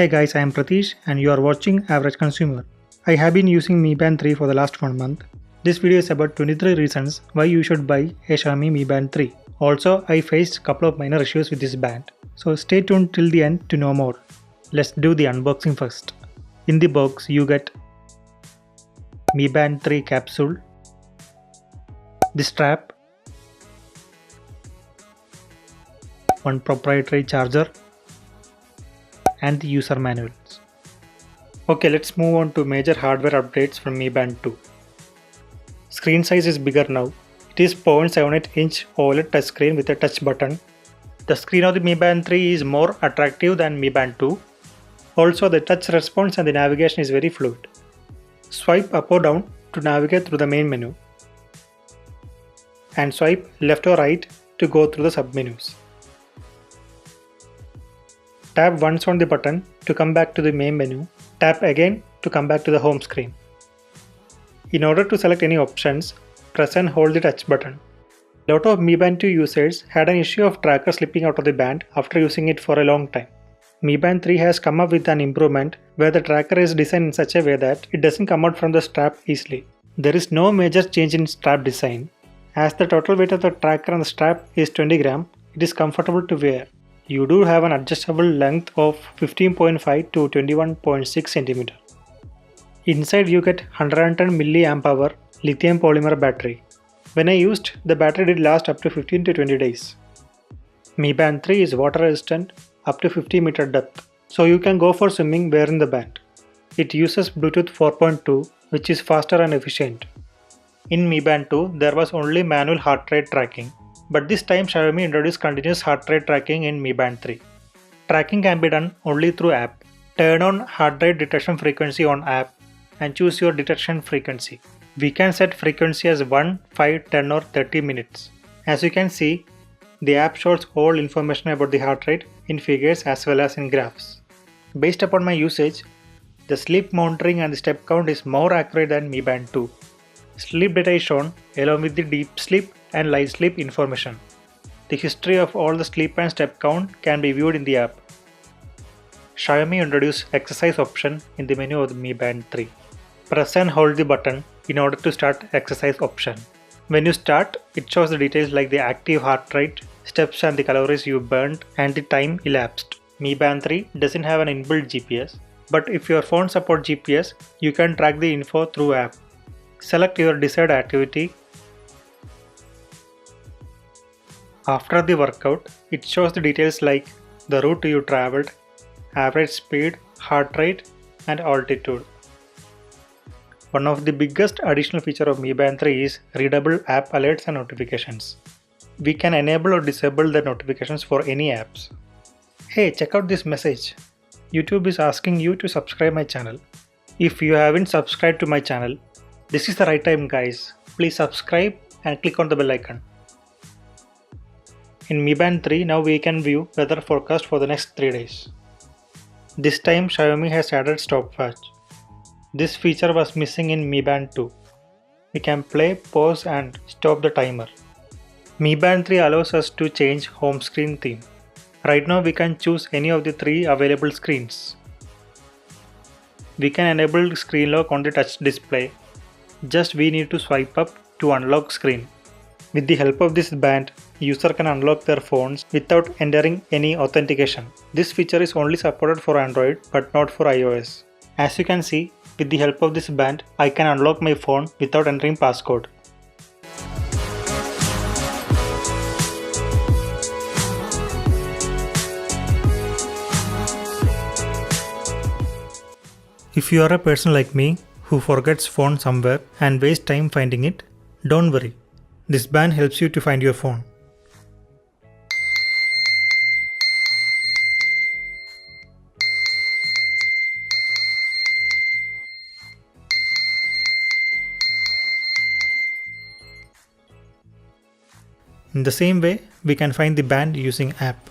Hey guys, I am Pratish and you are watching Average Consumer. I have been using Mi Band 3 for the last 1 month. This video is about 23 reasons why you should buy a Xiaomi Mi Band 3. Also, I faced couple of minor issues with this band. So stay tuned till the end to know more. Let's do the unboxing first. In the box you get Mi Band 3 capsule, the strap, one proprietary charger, and the user manuals. Okay, let's move on to major hardware updates from Mi Band 2. Screen size is bigger now. It is 0.78-inch OLED touchscreen with a touch button. The screen of the Mi Band 3 is more attractive than Mi Band 2. Also, the touch response and the navigation is very fluid. Swipe up or down to navigate through the main menu, and swipe left or right to go through the submenus. Tap once on the button to come back to the main menu. Tap again to come back to the home screen. In order to select any options, press and hold the touch button. A lot of Mi Band 2 users had an issue of tracker slipping out of the band after using it for a long time. Mi Band 3 has come up with an improvement where the tracker is designed in such a way that it doesn't come out from the strap easily. There is no major change in strap design. As the total weight of the tracker and the strap is 20 grams, it is comfortable to wear. You do have an adjustable length of 15.5 to 21.6 cm. Inside you get 110 mAh lithium polymer battery. When I used, the battery did last up to 15 to 20 days. Mi Band 3 is water resistant up to 50 meter depth, so you can go for swimming wearing the band. It uses Bluetooth 4.2, which is faster and efficient. In Mi Band 2, there was only manual heart rate tracking. But this time Xiaomi introduced continuous heart rate tracking in Mi Band 3. Tracking can be done only through app. Turn on heart rate detection frequency on app and choose your detection frequency. We can set frequency as 1, 5, 10 or 30 minutes. As you can see, the app shows all information about the heart rate in figures as well as in graphs. Based upon my usage, the sleep monitoring and the step count is more accurate than Mi Band 2. Sleep data is shown along with the deep sleep and light sleep information. The history of all the sleep and step count can be viewed in the app. Xiaomi introduced exercise option in the menu of the Mi Band 3. Press and hold the button in order to start exercise option. When you start, it shows the details like the active heart rate, steps and the calories you burned and the time elapsed. Mi Band 3 doesn't have an inbuilt GPS, but if your phone supports GPS, you can track the info through app. Select your desired activity. After the workout, it shows the details like the route you traveled, average speed, heart rate, and altitude. One of the biggest additional features of Mi Band 3 is Readable App Alerts and notifications. We can enable or disable the notifications for any apps. Hey, check out this message. YouTube is asking you to subscribe my channel. If you haven't subscribed to my channel, this is the right time guys. Please subscribe and click on the bell icon. In Mi Band 3, now we can view weather forecast for the next 3 days. This time Xiaomi has added stopwatch. This feature was missing in Mi Band 2. We can play, pause and stop the timer. Mi Band 3 allows us to change home screen theme. Right now we can choose any of the 3 available screens. We can enable screen lock on the touch display. Just we need to swipe up to unlock screen. With the help of this band, user can unlock their phones without entering any authentication. This feature is only supported for Android but not for iOS. As you can see, with the help of this band, I can unlock my phone without entering passcode. If you are a person like me who forgets phone somewhere and wastes time finding it, don't worry. This band helps you to find your phone. In the same way, we can find the band using app.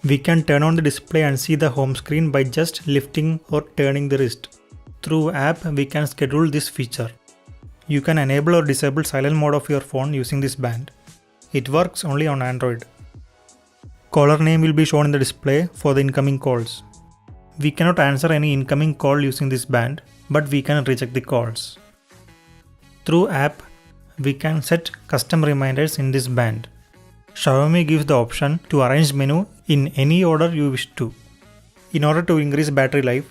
We can turn on the display and see the home screen by just lifting or turning the wrist. Through app, we can schedule this feature. You can enable or disable silent mode of your phone using this band. It works only on Android. Caller name will be shown in the display for the incoming calls. We cannot answer any incoming call using this band, but we can reject the calls. Through app, we can set custom reminders in this band. Xiaomi gives the option to arrange menu in any order you wish to. In order to increase battery life,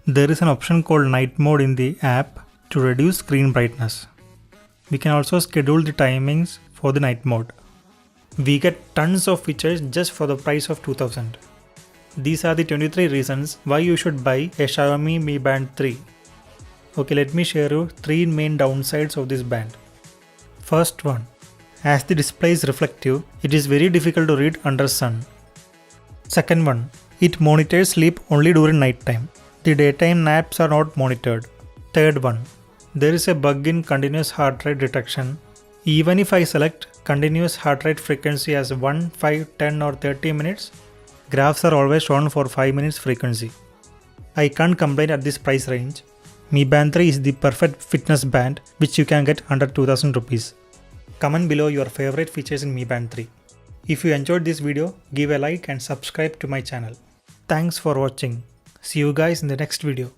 there is an option called night mode in the app to reduce screen brightness. We can also schedule the timings for the night mode. We get tons of features just for the price of 2000. These are the 23 reasons why you should buy a Xiaomi Mi Band 3. Okay, let me share you 3 main downsides of this band. First one, as the display is reflective, it is very difficult to read under sun. Second one, it monitors sleep only during night time. The daytime naps are not monitored. Third one, there is a bug in continuous heart rate detection. Even if I select continuous heart rate frequency as 1, 5, 10 or 30 minutes, graphs are always shown for 5 minutes frequency. I can't complain at this price range. Mi Band 3 is the perfect fitness band which you can get under 2000 rupees. Comment below your favorite features in Mi Band 3. If you enjoyed this video, give a like and subscribe to my channel. Thanks for watching. See you guys in the next video.